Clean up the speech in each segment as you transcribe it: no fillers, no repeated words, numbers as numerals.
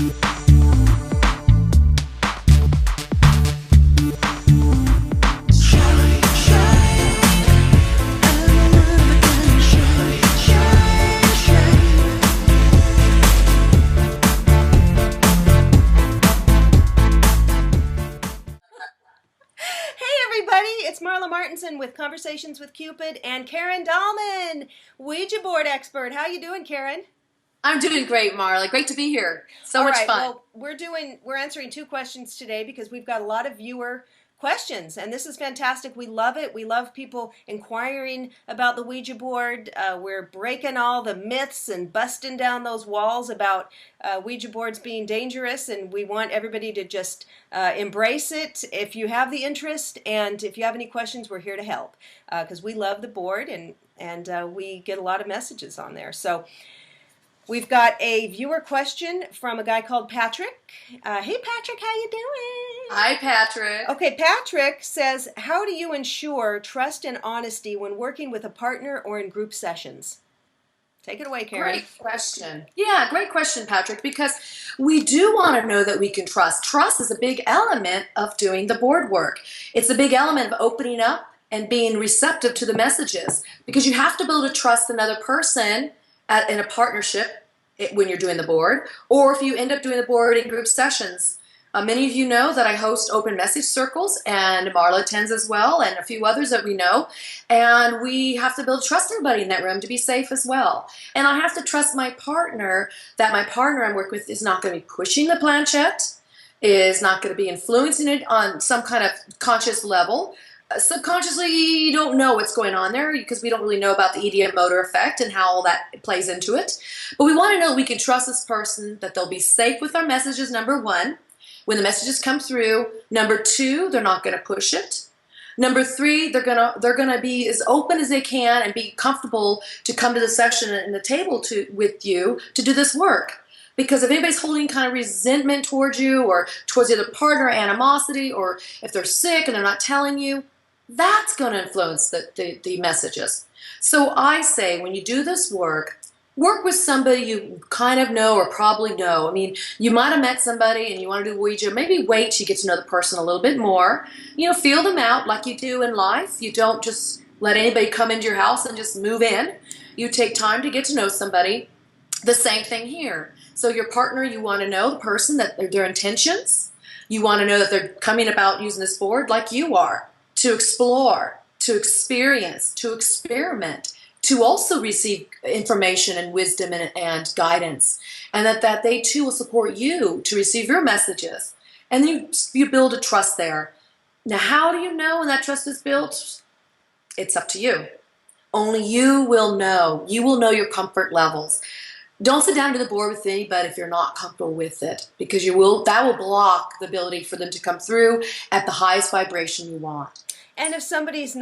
It's Marla with Conversations with Cupid and Karen Dahlman, Ouija board expert. How you doing, Karen? I'm doing great, Marla. Great to be here. So much fun. Well, we're answering two questions today because we've got a lot of viewer questions, and this is fantastic. We love it. We love people inquiring about the Ouija board. We're breaking all the myths and busting down those walls about Ouija boards being dangerous, and we want everybody to just embrace it if you have the interest, and if you have any questions, we're here to help because we love the board, and we get a lot of messages on there. So we've got a viewer question from a guy called Patrick. Hey, Patrick, how you doing? Hi, Patrick. Okay, Patrick says, how do you ensure trust and honesty when working with a partner or in group sessions? Take it away, Karen. Great question. Yeah, great question, Patrick, because we do want to know that we can trust. Trust is a big element of doing the board work. It's a big element of opening up and being receptive to the messages, because you have to be able to trust another person in a partnership when you're doing the board, or if you end up doing the board in group sessions. Many of you know that I host open message circles, and Marla attends as well, and a few others that we know. And we have to build trust everybody in that room to be safe as well. And I have to trust my partner, that my partner I'm working with is not going to be pushing the planchette, is not going to be influencing it on some kind of conscious level. Subconsciously, you don't know what's going on there because we don't really know about the EDM motor effect and how all that plays into it. But we want to know that we can trust this person, that they'll be safe with our messages, number one, when the messages come through. Number two, they're not going to push it. Number three, they're gonna be as open as they can and be comfortable to come to the session and the table with you to do this work. Because if anybody's holding kind of resentment towards you or towards the other partner, animosity, or if they're sick and they're not telling you, that's going to influence the messages. So I say, when you do this work with somebody you kind of know or probably know. I mean, you might have met somebody and you want to do Ouija. Maybe wait till you get to know the person a little bit more. You know, feel them out like you do in life. You don't just let anybody come into your house and just move in. You take time to get to know somebody. The same thing here. So your partner, you want to know the person, that their intentions. You want to know that they're coming about using this board like you are, to explore, to experience, to experiment, to also receive information and wisdom and guidance, and that they too will support you to receive your messages. And then you build a trust there. Now, how do you know when that trust is built? It's up to you. Only you will know. You will know your comfort levels. Don't sit down to the board with anybody if you're not comfortable with it, because that will block the ability for them to come through at the highest vibration you want. And if somebody's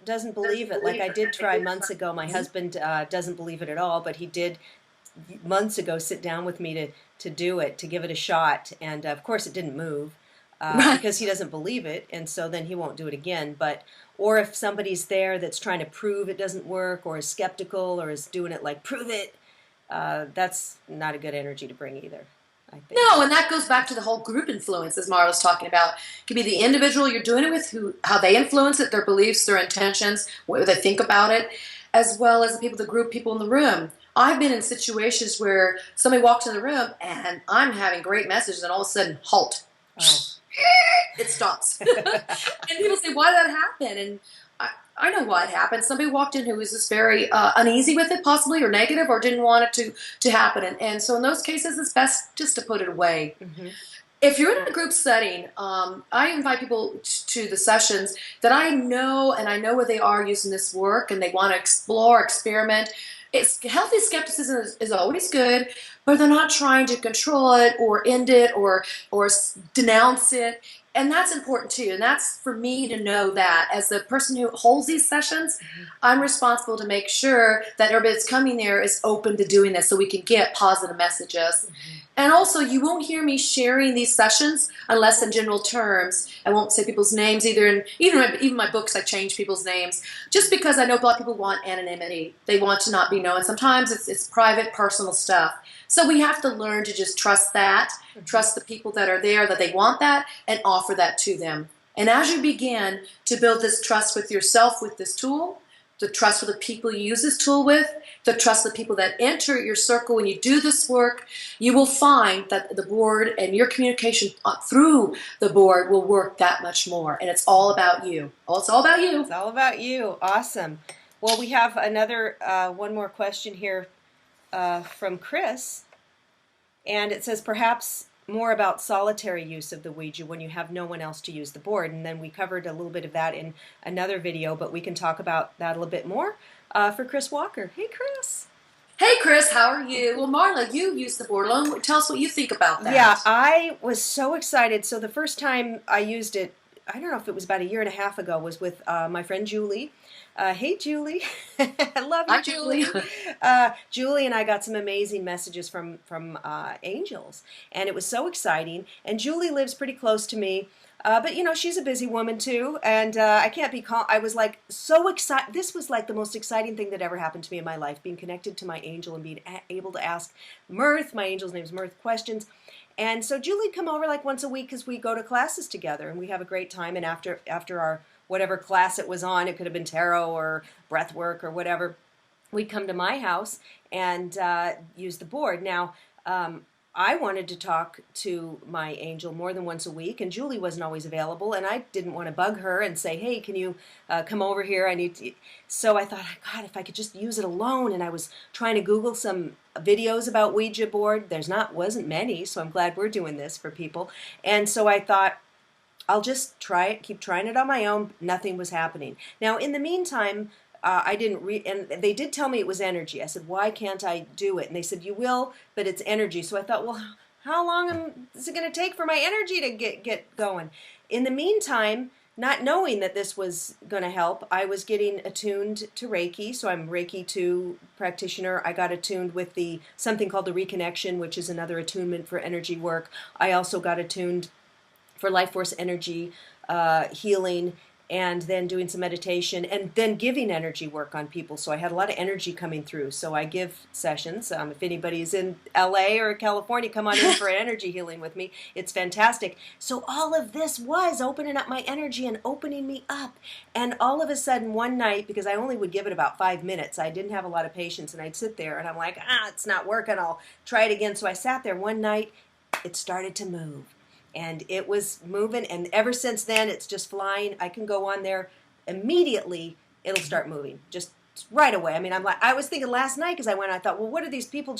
doesn't believe it, like I did try months ago, my husband doesn't believe it at all, but he did months ago sit down with me to do it, to give it a shot, and of course it didn't move because he doesn't believe it, and so then he won't do it again. Or if somebody's there that's trying to prove it doesn't work, or is skeptical, or is doing it like, prove it, that's not a good energy to bring either, I think. No, and that goes back to the whole group influence, as Mara was talking about. It could be the individual you're doing it with, how they influence it, their beliefs, their intentions, what they think about it, as well as the group people in the room. I've been in situations where somebody walks in the room and I'm having great messages, and all of a sudden, halt. Oh. It stops. And people say, why did that happen? And I know why it happened. Somebody walked in who was just very uneasy with it, possibly, or negative, or didn't want it to happen. And so in those cases, it's best just to put it away. Mm-hmm. If you're in a group setting, I invite people to the sessions that I know, and I know where they are using this work, and they want to explore, experiment. Healthy skepticism is always good, but they're not trying to control it or end it or denounce it. And that's important too. And that's for me to know that as the person who holds these sessions, I'm responsible to make sure that everybody that's coming there is open to doing this so we can get positive messages. And also, you won't hear me sharing these sessions unless in general terms. I won't say people's names either. And even my books, I change people's names just because I know a lot of people want anonymity. They want to not be known. Sometimes it's private, personal stuff. So we have to learn to just trust that, trust the people that are there, that they want that, and offer that to them. And as you begin to build this trust with yourself with this tool, the trust with the people you use this tool with, the trust with people that enter your circle when you do this work, you will find that the board and your communication through the board will work that much more. And it's all about you. It's all about you. It's all about you. Awesome. Well, we have another one more question here from Chris, and it says perhaps more about solitary use of the Ouija when you have no one else to use the board. And then we covered a little bit of that in another video, but we can talk about that a little bit more for Chris Walker. Hey, Chris. Hey, Chris, how are you? Well, Marla, you use the board alone. Tell us what you think about that. Yeah, I was so excited. So the first time I used it, I don't know if it was about 1.5 years ago, was with my friend Julie. Hey, Julie. I love you, Hi, Julie. Julie and I got some amazing messages from angels, and it was so exciting. And Julie lives pretty close to me, but you know, she's a busy woman too, and I can't be calm. I was like so excited. This was like the most exciting thing that ever happened to me in my life, being connected to my angel and being able to ask Mirth, my angel's name's Mirth, questions. And so Julie'd come over like once a week because we go to classes together, and we have a great time. And after our whatever class it was on, it could have been tarot or breath work or whatever, we'd come to my house and use the board. Now, I wanted to talk to my angel more than once a week, and Julie wasn't always available, and I didn't want to bug her and say, hey, can you come over here? I need to. So I thought, God, if I could just use it alone. And I was trying to Google some videos about Ouija board. Wasn't many, so I'm glad we're doing this for people. And so I thought, I'll just try it, keep trying it on my own. Nothing was happening. Now, in the meantime, I didn't and they did tell me it was energy. I said, why can't I do it? And they said, you will, but it's energy. So I thought, well, how long is it going to take for my energy to get going? In the meantime, not knowing that this was going to help, I was getting attuned to Reiki. So I'm Reiki 2 practitioner. I got attuned with something called the Reconnection, which is another attunement for energy work. I also got attuned for life force energy healing, and then doing some meditation, and then giving energy work on people. So I had a lot of energy coming through. So I give sessions. If anybody's in LA or California, come on in for energy healing with me. It's fantastic. So all of this was opening up my energy and opening me up. And all of a sudden one night, because I only would give it about 5 minutes, I didn't have a lot of patience, and I'd sit there and I'm like, it's not working. I'll try it again. So I sat there one night, it started to move. And it was moving, and ever since then, it's just flying. I can go on there immediately. It'll start moving, just right away. I mean, I was thinking last night because I went. I thought, well, what are these people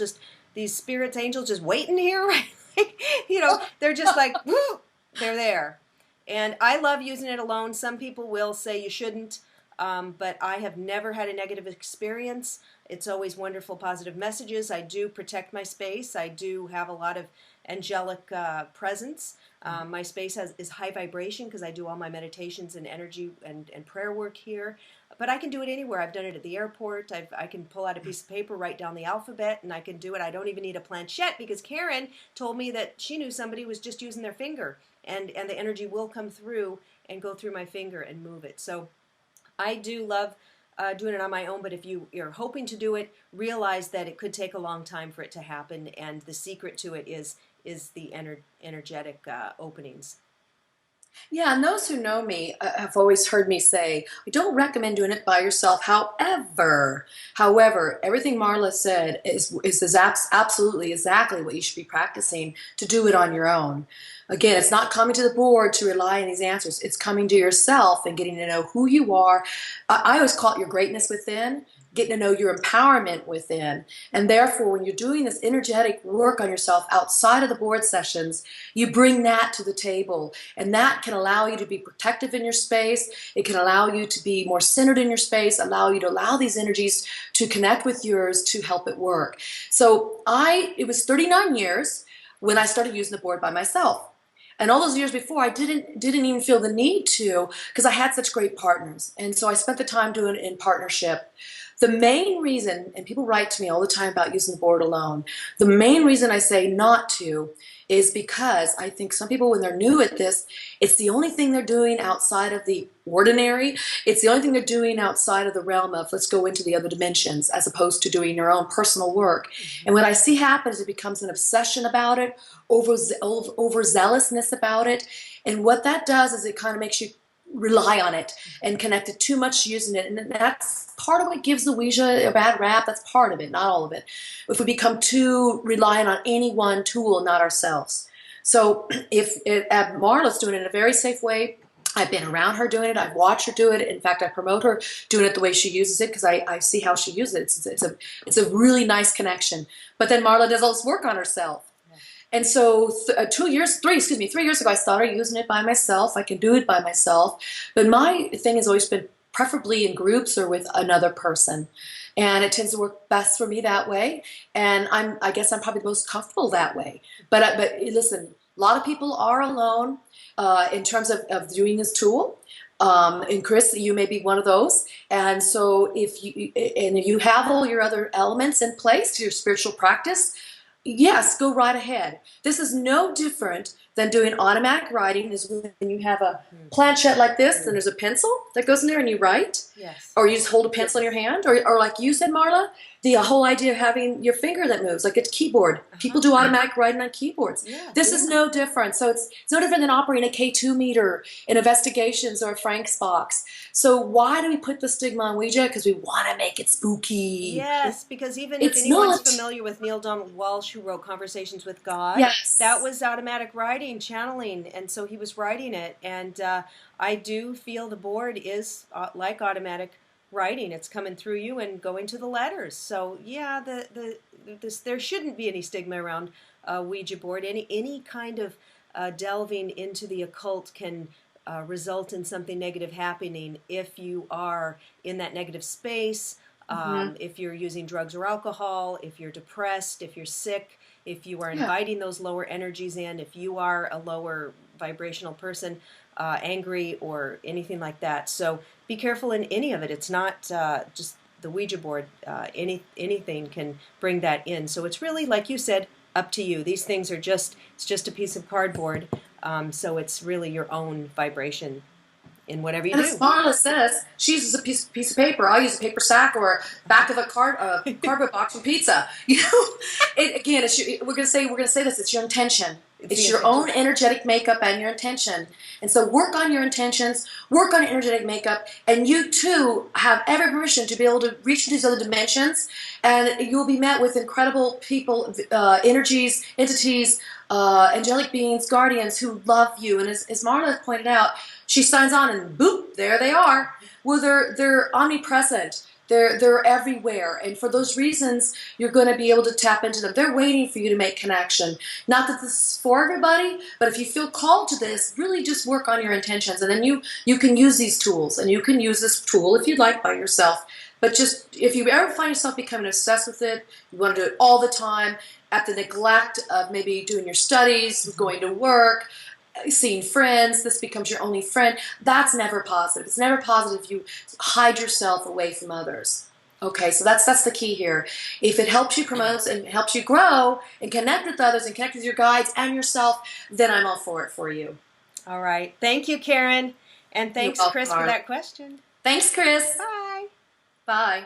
these spirits, angels, just waiting here, right? You know, they're just like, woo, they're there. And I love using it alone. Some people will say you shouldn't, but I have never had a negative experience. It's always wonderful, positive messages. I do protect my space. I do have a lot of angelic presence. My space is high vibration because I do all my meditations and energy and prayer work here. But I can do it anywhere. I've done it at the airport. I can pull out a piece of paper, write down the alphabet, and I can do it. I don't even need a planchette because Karen told me that she knew somebody was just using their finger, and the energy will come through and go through my finger and move it. So I do love doing it on my own, but if you're hoping to do it, realize that it could take a long time for it to happen, and the secret to it is the energetic openings. Yeah, and those who know me have always heard me say, I don't recommend doing it by yourself. However, everything Marla said is absolutely exactly what you should be practicing to do it on your own. Again, it's not coming to the board to rely on these answers. It's coming to yourself and getting to know who you are. I always call it your greatness within, getting to know your empowerment within. And therefore, when you're doing this energetic work on yourself outside of the board sessions, you bring that to the table. And that can allow you to be protective in your space. It can allow you to be more centered in your space, allow you to allow these energies to connect with yours to help it work. So it was 39 years when I started using the board by myself. And all those years before, I didn't even feel the need to, because I had such great partners. And so I spent the time doing it in partnership. The main reason, and people write to me all the time about using the board alone, the main reason I say not to is because I think some people, when they're new at this, it's the only thing they're doing outside of the ordinary. It's the only thing they're doing outside of the realm of let's go into the other dimensions, as opposed to doing your own personal work. And what I see happen is it becomes an obsession about it, overzealousness about it. And what that does is it kind of makes you rely on it and connected too much using it, and that's part of what gives the Ouija a bad rap. That's part of it, not all of it. If we become too reliant on any one tool, not ourselves. So if Marla's doing it in a very safe way, I've been around her doing it, I've watched her do it. In fact, I promote her doing it the way she uses it because I see how she uses it. It's a really nice connection. But then Marla does all this work on herself. And so 3 years ago, I started using it by myself. I can do it by myself. But my thing has always been preferably in groups or with another person. And it tends to work best for me that way. And I guess I'm probably the most comfortable that way. But listen, a lot of people are alone in terms of doing this tool. And Chris, you may be one of those. And so if you have all your other elements in place to your spiritual practice, yes, go right ahead. This is no different than doing automatic writing. Is when you have a planchette like this, and there's a pencil that goes in there and you write. Yes. Or you just hold a pencil in your hand. Or like you said, Marla, the whole idea of having your finger that moves, like a keyboard. People do automatic writing on keyboards. Yeah, This is no different. So it's no different than operating a K2 meter in investigations or a Frank's box. So why do we put the stigma on Ouija? Because we want to make it spooky. Yes, because even if It's anyone's not. familiar with Neil Donald Walsh, who wrote Conversations with God, Yes. that was automatic writing, channeling, and so he was writing it. And I do feel the board is like automatic writing. It's coming through you and going to the letters. So yeah, there shouldn't be any stigma around Ouija board. Any kind of delving into the occult can result in something negative happening if you are in that negative space. If you're using drugs or alcohol, if you're depressed, if you're sick, if you are inviting those lower energies in, if you are a lower vibrational person, angry or anything like that. So be careful in any of it. It's not just the Ouija board. Anything can bring that in. So it's really, like you said, up to you. These things are it's just a piece of cardboard. So it's really your own vibration in whatever you do. As Marla says, she uses a piece of paper. I use a paper sack or back of a cardboard box for pizza. You know, we're gonna say this. It's your intention. It's your own energetic makeup and your intention. And so work on your intentions, work on your energetic makeup, and you too have every permission to be able to reach these other dimensions, and you'll be met with incredible people, energies, entities, angelic beings, guardians who love you. And as Marla pointed out, she signs on and boop, there they are. Well, they're omnipresent. They're everywhere, and for those reasons, you're going to be able to tap into them. They're waiting for you to make connection. Not that this is for everybody, but if you feel called to this, really just work on your intentions, and then you can use these tools, and you can use this tool if you'd like by yourself. But just if you ever find yourself becoming obsessed with it, you want to do it all the time, at the neglect of maybe doing your studies, going to work, seeing friends, this becomes your only friend, that's never positive. It's never positive if you hide yourself away from others. Okay, so that's the key here. If it helps you promote and helps you grow and connect with others and connect with your guides and yourself, then I'm all for it for you. All right. Thank you, Karen. And thanks, Chris, for that question. Thanks, Chris. Bye. Bye.